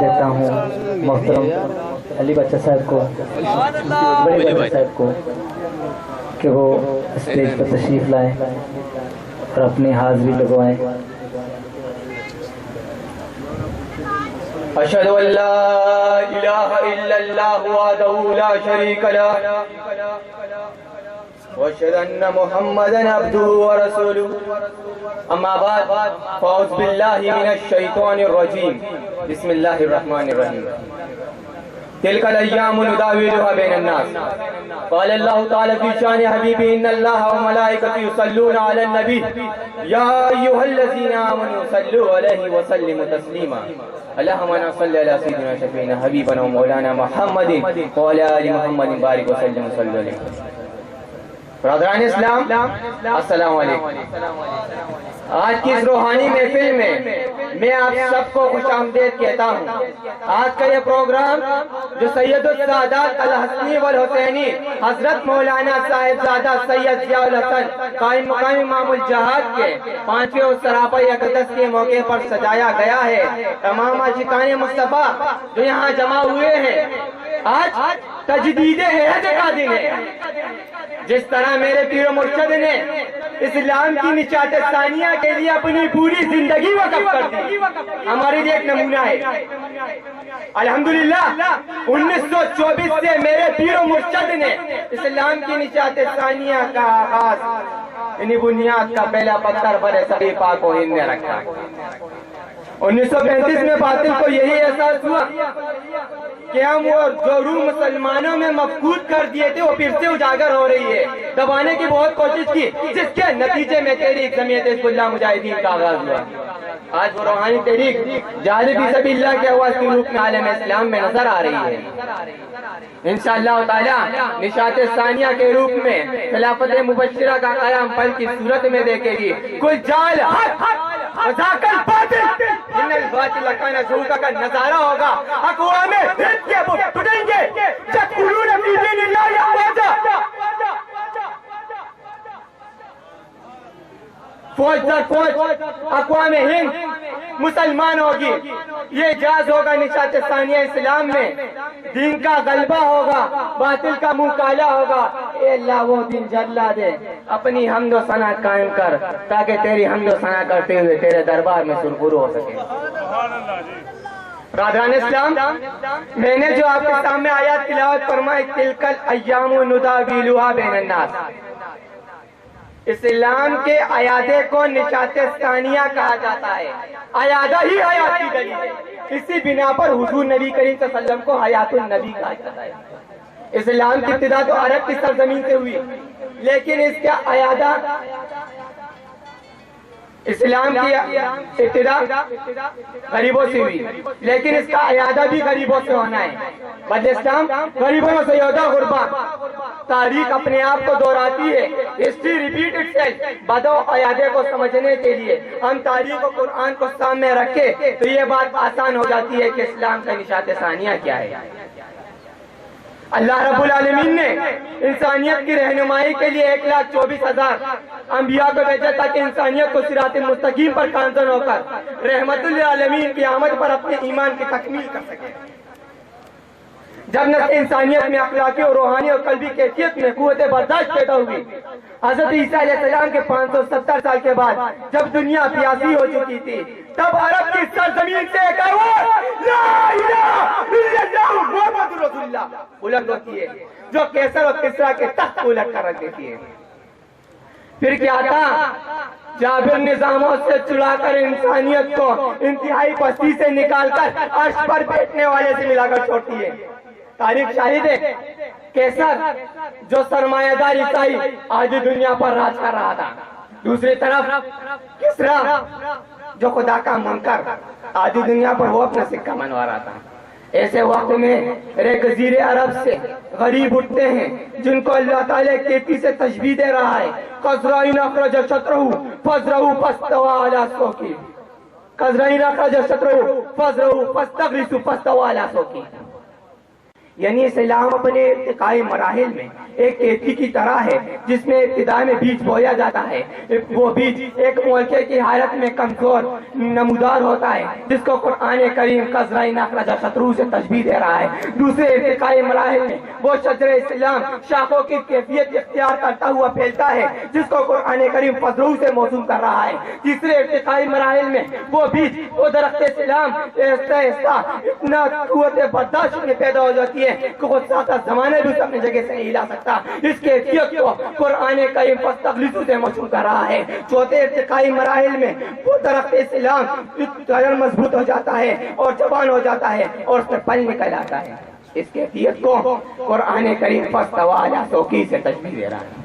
دیتا ہوں محترم علی بچہ صاحب کو، بڑے بچہ صاحب کو، کہ وہ اسٹیج پر تشریف لائیں اور اپنی حاضری لگوائیں۔ اشہد ان لا الہ الا اللہ وحدہ لا شریک لہ واشہد ان محمدا عبدہ ورسولہ، اما بعد فاعوذ باللہ من الشیطان الرجیم، بسم اللہ الرحمن الرحیم۔ تلک الایام نداولها بین الناس، قال اللہ تعالی فی شان حبیبہ ان اللہ وملائکتہ یصلون علی النبی یا ایھا الذین آمنوا صلوا علیہ وسلموا تسلیما، اللہم صل علی سیدنا شفیعنا حبیبنا ومولانا محمد وعلی آل محمد بارک وسلم صلی علیہ۔ برادران اسلام السلام علیکم۔ آج کی اس روحانی محفل میں آپ سب کو خوش آمدید کہتا ہوں۔ آج کا یہ پروگرام جو سید السادات الحسنی والحسینی حضرت مولانا صاحبزادہ سید ضیاء الحسن قائم مقام امام الجہاد کے 5ویں سراپا اقدس کے موقع پر سجایا گیا ہے۔ تمام عاشقان مصطفیٰ جو یہاں جمع ہوئے ہیں، آج تجدید عہد کا دن ہے۔ جس طرح میرے پیر و مرشد نے اسلام کی نشاط ثانیہ کے لیے اپنی پوری زندگی وقف کر دی، ہمارے لیے ایک نمونہ ہے۔ الحمدللہ 1924 سے میرے پیر و مرشد نے اسلام کی نشاط ثانیہ کا آغاز، یعنی بنیاد کا پہلا پتھر برے صغیر پاک و ہند نے رکھا۔ 1935 میں باطل کو یہی احساس ہوا کہ ہم وہ جو روح مسلمانوں میں مفقود کر دیے تھے وہ پھر سے اجاگر ہو رہی ہے۔ دبانے کی بہت کوشش کی، جس کے نتیجے میں تحریک جمعیت حزب اللہ مجاہدین کا آغاز ہوا۔ آج وہ روحانی تحریک جہاد فی سبیل اللہ کے آواز کی روپ میں عالم اسلام میں نظر آ رہی ہے۔ انشاءاللہ تعالی نشاط ثانیہ کے روپ میں خلافت مبشرہ کا قیام پل کی صورت میں دیکھے گی۔ کل جال حق وذاک الباطل ان الباطل کان زہوقا کا نظارہ ہوگا۔ اقوام ہند کے وہ ٹوٹیں گے یدخلون فی دین اللہ افواجا، فوج در فوج اقوام ہند مسلمان ہوگی۔ یہ اعجاز ہوگا نشاط ثانیہ اسلام میں، دین کا غلبہ ہوگا، باطل کا منہ کالا ہوگا۔ اے اللہ وہ دن جلا دے، اپنی حمد و ثنا قائم کر تاکہ تیری حمد و ثنا کرتے ہوئے تیرے دربار میں سرخرو ہو سکے۔ برادران اسلام، میں نے جو آپ کے سامنے آیات تلاوت فرمائی، تلک الایام نداولها بین الناس، اسلام کے عیادے کو نشاط ثانیہ کہا جاتا ہے۔ عیادہ ہی حیات کی دلیل ہے، اسی بنا پر حضور نبی کریم صلی اللہ علیہ وسلم کو حیات النبی کہا جاتا ہے۔ اسلام کی ابتدا تو عرب کی سرزمین سے ہوئی، لیکن اس کا عیادہ، اسلام کی ابتدا غریبوں سے ہوئی، لیکن اس کا عیادہ بھی غریبوں سے ہونا ہے۔ بد اسلام غریبوں سے یودہ غربا، تاریخ اپنے آپ کو دہراتی ہے، ہسٹری ریپیٹ اٹ سیلف۔ بدو عیادے کو سمجھنے کے لیے ہم تاریخ و قرآن کو سامنے رکھے تو یہ بات آسان ہو جاتی ہے کہ اسلام کا نشاط ثانیہ کیا ہے۔ اللہ رب العالمین نے انسانیت کی رہنمائی کے لیے 1,24,000 انبیاء کو بھیجا تاکہ انسانیت کو صراط مستقیم پر گامزن ہو کر رحمت للعالمین کی آمد پر اپنے ایمان کی تکمیل کر سکے۔ جب نسل انسانیت میں اخلاقی اور روحانی اور قلبی کیفیت میں قوت برداشت پیدا ہوئی، حضرت عیسیٰ علیہ السلام کے 570 سال کے بعد جب دنیا پیاسی ہو چکی تھی، تب عرب کی سرزمین سے ایک آواز لا الہ الا اللہ محمد رسول اللہ بلند ہوتی ہے، جو کیسر اور کسریٰ کے تخت کو الٹ کر رکھ دیتی ہے۔ پھر کیا تھا؟ جابر نظاموں سے چڑھا کر انسانیت کو انتہائی پستی سے نکال کر عرش پر بیٹھنے والے سے ملا کر چھوڑتی ہے۔ تاریخ شاہد ہے، کیسر جو سرمایہ دار عیسائی آج دنیا پر راج کر رہا تھا، دوسری طرف کسریٰ جو خدا کا منکر آدھی دنیا پر وہ اپنا سکہ منوا رہا تھا۔ ایسے وقت میں ایک جزیرے عرب سے غریب اٹھتے ہیں جن کو اللہ تعالیٰ کیفی سے تشبیہ دے رہا ہے، قزرائن اخرج شطرہ فزرہ فاستوى علی سوقہ، قزرائن اخرج شطرہ فزرہ فاستغرس فاستوى علی سوقہ۔ یعنی اسلام اپنے ارتقائی مراحل میں ایک کھیتی کی طرح ہے جس میں ابتدا میں بیج بویا جاتا ہے. وہ بیج ایک ملکے کی حالت میں کمزور نمودار ہوتا ہے جس کو قرآن کریم قذرۂ نخرج شطرو سے تشبیہ دے رہا ہے. دوسرے ارتقائی مراحل میں وہ شجر اسلام شاخوں کی کیفیت اختیار کرتا ہوا پھیلتا ہے جس کو قرآن کریم فضلو سے موسوم کر رہا ہے. تیسرے ارتقائی مراحل میں وہ بیج وہ درخت اسلام ایسا ایسا اتنا قوت برداشت میں پیدا ہو جاتی ہے کہ وہ ساتھ زمانے بھی اپنی جگہ سے نہیں ہلا سکتا. اس کے کیفیت کو قرآن کریم فاستغلظوا سے موسوم کر رہا ہے. چوتھے ارتقائی مراحل میں وہ درخت اسلام مضبوط ہو جاتا ہے اور جوان ہو جاتا ہے اور اس میں پھل نکل آتا ہے. اس کیفیت کو قرآن کریم فاستوى علی سوقه سے تشبیہ دے رہا ہے.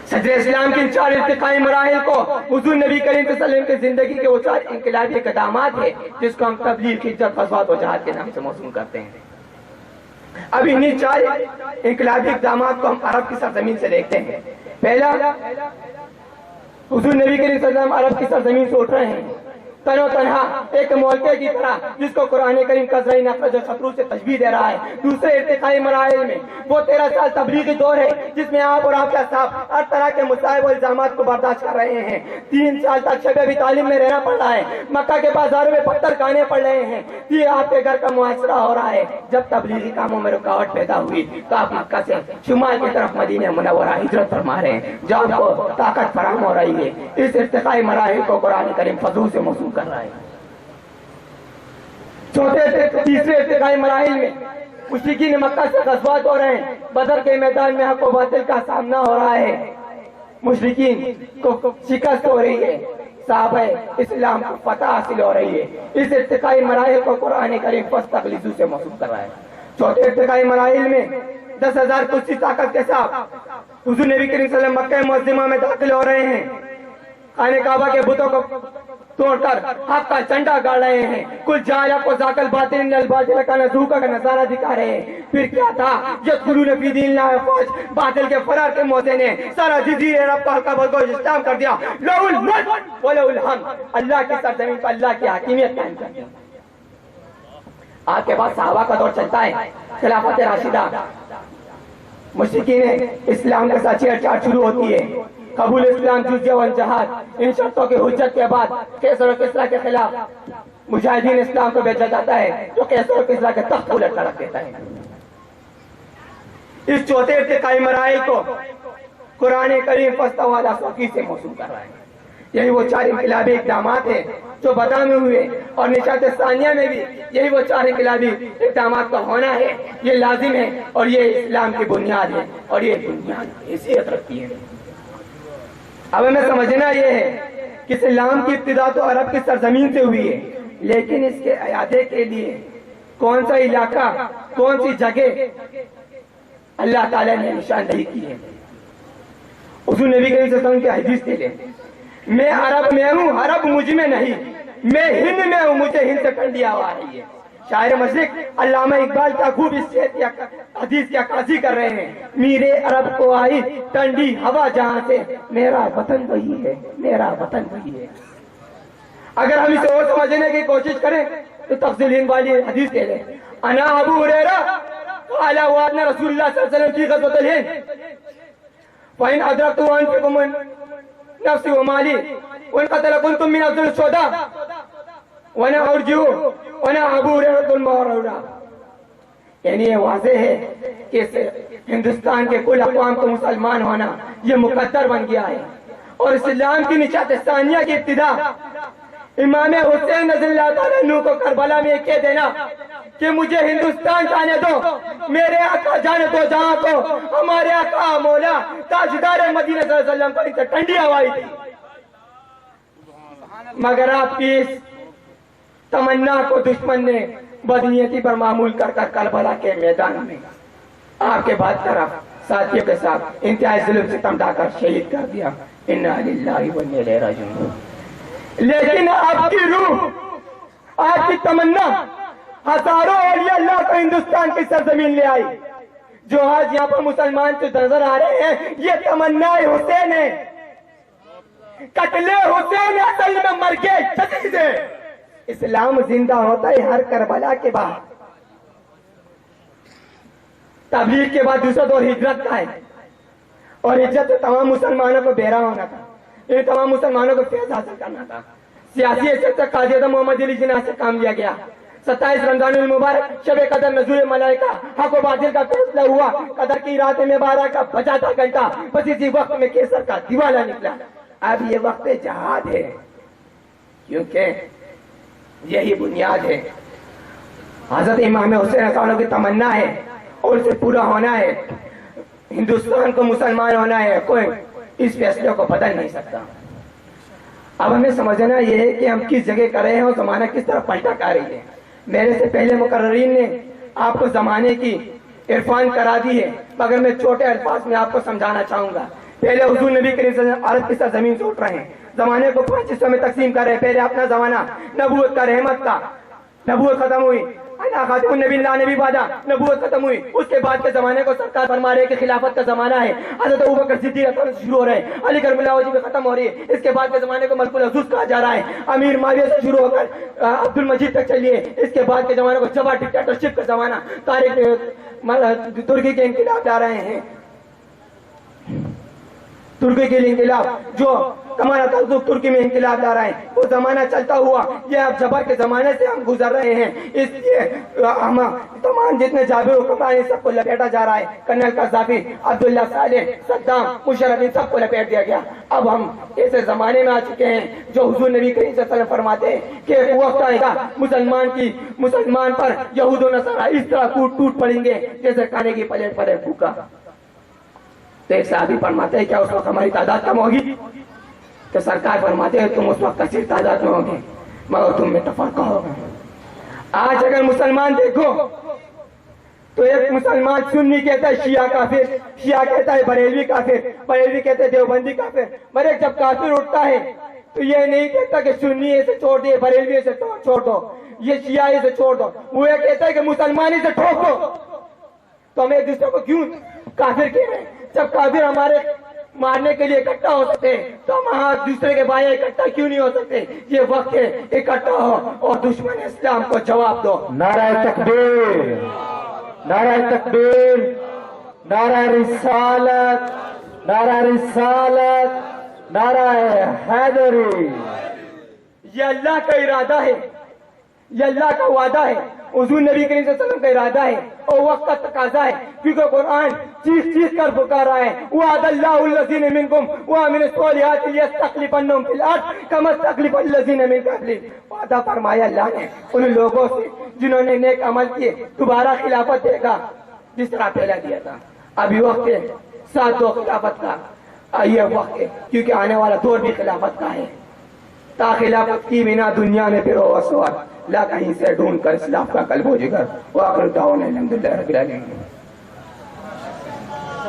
صدر اسلام کے 4 ارتقائی مراحل کو حضور نبی کریم صلی اللہ علیہ وسلم کی زندگی کے وہ 4 انقلابی اقدامات ہیں جس کو ہم تبلیغ کی جد غزوات و جہاد کے نام سے موسوم کرتے ہیں. اب انہی 4 انقلابی اقدامات کو ہم عرب کی سرزمین سے دیکھتے ہیں. پہلا، حضور نبی کریم صلی اللہ علیہ وسلم عرب کی سرزمین سے اٹھ رہے ہیں تن و تنہا ایک مولکے کی طرح جس کو قرآن کریم قذرۂ نخرج شطرو سے تشبیہ دے رہا ہے. دوسرے ارتقائی مراحل میں وہ 13 سال تبلیغی دور ہے جس میں آپ اور آپ کا صاحب ہر طرح کے مصائب و الزامات کو برداشت کر رہے ہیں. 3 سال تک شب تعلیم میں رہنا پڑ رہا ہے. مکہ کے بازاروں میں پتھر کھانے پڑ رہے ہیں. یہ آپ کے گھر کا معاشرہ ہو رہا ہے. جب تبلیغی کاموں میں رکاوٹ پیدا ہوئی تو آپ مکہ سے شمال کی طرف مدینہ منورہ ہجرت فرما رہے ہیں جہاں آپ کو طاقت فراہم ہو رہی ہے. اس ارتقائی مراحل کو قرآن کریم فضلو سے موسوم کر رہا ہے. تیسرے ارتقائی مراحل میں مشرکین مکہ سے غزوات ہو رہے ہیں. بدر کے میدان میں حق و باطل کا سامنا ہو رہا ہے. مشرکین کو شکست ہو رہی ہے. صحابہ اسلام کو فتح حاصل ہو رہی ہے. اس ارتقائی مراحل کو قرآن کریم فاستغلظوا سے موسوم کر رہا ہے. چوتھے ارتقائی مراحل میں 10,000 کچھ طاقت کے ساتھ حضور نبی کریم صلی اللہ علیہ وسلم مکہ معظمہ میں داخل ہو رہے ہیں. خانہ کعبہ کے بتوں کو توڑ کر حق کا جھنڈا گاڑ رہے ہیں. کل جایا کو ذاکل باطل الباطل کا نزوکا کا نظارہ دکھا رہے ہیں. پھر کیا تھا یدخلون فی دین اللہ افواج. باطل کے فرار کے موزے نے سارا جزیرہ عرب کا حلقہ بلگوش اسلام کر دیا. لہ الملک ولہ الحمد. اللہ کی سرزمین پر اللہ کی حاکمیت قائم کر دیا. آپ کے بعد صحابہ کا دور چلتا ہے. خلافت راشدہ مشرکین اسلام کے ساتھ چھیڑ چھاڑ شروع ہوتی ہے. قبول اسلام جزیہ والجہاد ان شرطوں کی حجت کے بعد قیصر و کسریٰ کے خلاف مجاہدین اسلام کو بھیجا جاتا ہے جو قیصر و کسریٰ کے تخت الٹ کر رکھ دیتا ہے. اس چوتھے ارتقائی مراحل کو قرآن کریم فاستوى علی سوقه سے موسوم کر رہا ہے. یہی وہ 4 انقلابی اقدامات ہیں جو بدر میں ہوئے اور نشاط ثانیہ میں بھی یہی وہ 4 انقلابی اقدامات کا ہونا ہے. یہ لازم ہے اور یہ اسلام کی بنیاد ہے اور یہ بنیاد حیثیت رکھتی ہے. اب ہمیں سمجھنا یہ ہے کہ اسلام کی ابتدا تو عرب کی سرزمین سے ہوئی ہے لیکن اس کے اعادے کے لیے کون سا علاقہ کون سی جگہ اللہ تعالیٰ نے نشاندہی کی ہے. حضور نبی کریم صلی اللہ علیہ وسلم کی حدیث دے لیں. میں عرب میں ہوں عرب مجھ میں نہیں. میں ہند میں ہوں مجھے ہند سے ٹھنڈی ہوا آ رہی ہے. شاعر مشرق علامہ اقبال کا خوب اس حدیث کی عکاسی کر رہے ہیں. میرے عرب کو آئی ٹھنڈی ہوا جہاں سے میرا وطن وہی ہے میرا وطن وہی ہے. اگر ہم اسے اور سمجھنے کی کوشش کریں تو تفضیل ہند والی حدیث دے لیں. انا ابو ہریرہ قال وعدنا رسول اللہ صلی اللہ علیہ وسلم فی غزوۃ الہند فإن أدركت أنفسكم من نفسي ومالي وإن قتل كنتم من أفضل الشهداء وأنا أرجو وأنا أبو هريرة المعروف. یعنی یہ واضح ہے کہ ہندوستان کے کل اقوام کو مسلمان ہونا یہ مقدر بن گیا ہے اور اسلام کی نشاط ثانیہ کی ابتدا امام حسین رضی اللہ تعالیٰ عنہ کو کربلا میں کہہ دینا کہ مجھے ہندوستان جانے دو میرے آقا جانے دو جہاں کو ہمارے آقا مولا تاجدار مدینہ صلی اللہ علیہ وسلم کو ان سے ٹھنڈی ہوائی تھی. مگر آپ کی اس تمنا کو دشمن نے بدنیتی پر معمول کر کر کربلا کے میدان میں آپ کے بعد طرف ساتھیوں کے ساتھ انتہائی ظلم ستم ڈھا کر شہید کر دیا. انا للہ و انا الیہ راجعون. لیکن آپ کی روح آپ کی تمنا ہزاروں اولیاء اللہ کو ہندوستان کی سرزمین لے آئی. جو آج یہاں پر مسلمان جو نظر آ رہے ہیں یہ تمنا حسین ہے. قتل حسین اصل میں مر گئے جدید ہے. اسلام زندہ ہوتا ہے ہر کربلا کے بعد. تبلیغ کے بعد دوسرا دور ہجرت کا ہے، اور ہجرت سے تمام مسلمانوں کو بیرا ہونا تھا، یہ تمام مسلمانوں کو فیض حاصل کرنا تھا۔ سیاسی حیثیت سے قاضی اعظم محمد علی جناح سے کام لیا گیا۔ 27 رمضان المبارک شب قدر نزول ملائکہ، حق و باطل کا فیصلہ ہوا، قدر کی رات میں 12 کا بجا تھا گھنٹہ، بس اسی وقت میں کیسر کا دیوالا نکلا۔ اب یہ وقت جہاد ہے، کیونکہ یہی بنیاد ہے۔ حضرت امام حسین رضی کی تمنا ہے اور اسے پورا ہونا ہے۔ ہندوستان کو مسلمان ہونا ہے، کوئی اس فیصلے کو بدل نہیں سکتا۔ اب ہمیں سمجھنا یہ ہے کہ ہم کس جگہ کر رہے ہیں اور زمانہ کس طرح پلٹا کر رہی ہے۔ میرے سے پہلے مقررین نے آپ کو زمانے کی عرفان کرا دی ہے، مگر میں چھوٹے الفاظ میں آپ کو سمجھانا چاہوں گا۔ پہلے حضور نبی کریم صلی اللہ علیہ وسلم عرب کی سرزمین سے اٹھ رہے ہیں، زمانے کو 5 حصوں میں تقسیم کر رہے ہیں۔ پہلے اپنا زمانہ نبوت کا، رحمت کا، نبوت ختم ہوئی، خاتم النبی لا نبی بعدہ نبوت ختم ہوئی، اس کے بعد کے زمانے کو سرکار فرما رہے کہ خلافت کا زمانہ ہے، حضرت ابوبکر صدیق شروع ہو رہے ہیں، علی کرم اللہ وجہ ختم ہو رہی ہے، اس کے بعد کے زمانے کو ملک العزوز کہا جا رہا ہے، امیر معاویہ سے شروع ہو کر عبد المجید تک چلیے، اس کے بعد کے زمانے کو جبا ڈکٹیٹرشپ کا زمانہ، تاریخ ترکی کے انقلاب لا رہے ہیں، ترکی کے انقلاب جو کمانا تعلق ترکی میں انقلاب لا رہے ہیں، وہ زمانہ چلتا ہوا، یہ اب جبر کے زمانے سے ہم گزر رہے ہیں۔ اس لیے ہم تمام جتنے جابر حکمران سب کو لپیٹا جا رہا ہے، کرنل قذافی، عبداللہ صالح، صدام، مشرف، ان سب کو لپیٹ دیا گیا۔ اب ہم ایسے زمانے میں آ چکے ہیں جو حضور نبی کریم صلی اللہ علیہ وسلم فرماتے ہیں کہ ایک وقت آئے گا مسلمان پر یہود و نصارہ اس طرح ٹوٹ پڑیں گے جیسے کھانے کی پلیٹ پر ہے بھوکا۔ تو ایک صحابی فرماتے ہیں کیا اس وقت ہماری تعداد کم ہوگی؟ کہ سرکار فرماتے ہیں تم اس وقت کثیر تعداد میں ہوگے مگر تم میں تفرقہ ہوگا۔ آج اگر مسلمان دیکھو تو ایک مسلمان سنی کہتا ہے شیعہ کافر، شیعہ کہتا ہے بریلوی کافر، بریلوی کہتے ہیں دیوبندی کافر، مگر ایک جب کافر اٹھتا ہے تو یہ نہیں کہتا کہ سنی اسے چھوڑ دے، بریلوی اسے چھوڑ دو، یہ شیعہ اسے چھوڑ دو، وہ یہ کہتا ہے کہ مسلمانی سے ٹھوک دو۔ تو ہم ایک دوسرے کو کیوں کافر کہہ رہے ہیں؟ جب کافر ہمارے مارنے کے لیے اکٹھا ہو سکتے تو ہم دوسرے کے بھائی اکٹھا کیوں نہیں ہو سکتے؟ یہ وقت ہے اکٹھا ہو اور دشمن اسلام کو جواب دو۔ نعرہ تکبیر، نعرہ تکبیر، نعرہ رسالت، نعرہ رسالت، نعرہ حیدری۔ یہ اللہ کا ارادہ ہے، یہ اللہ کا وعدہ ہے، حضور نبی کریم صلی اللہ علیہ وسلم کا ارادہ ہے اور وقت کا تقاضا ہے، کیونکہ قرآن چیخ کر پکار رہا ہے وعد اللہ الذین منکم وعملوا الصالحات لیستخلفنہم فی الارض کما استخلف الذین من قبلہم۔ وعدہ فرمایا اللہ نے ان لوگوں سے جنہوں نے نیک عمل کیے دوبارہ خلافت دے گا جس طرح پہلا دیا تھا۔ ابھی وقت ہے ساتھ دو خلافت کا، یہ وقت ہے کیونکہ آنے والا دور بھی خلافت کا ہے۔ تا خلافت کی بنا دنیا میں پھر ہو سوال، لا کہیں سے ڈھونڈ کر اسلاف کا قلب و جگر۔ وآخر دعوانا الحمدللہ رب العالمین۔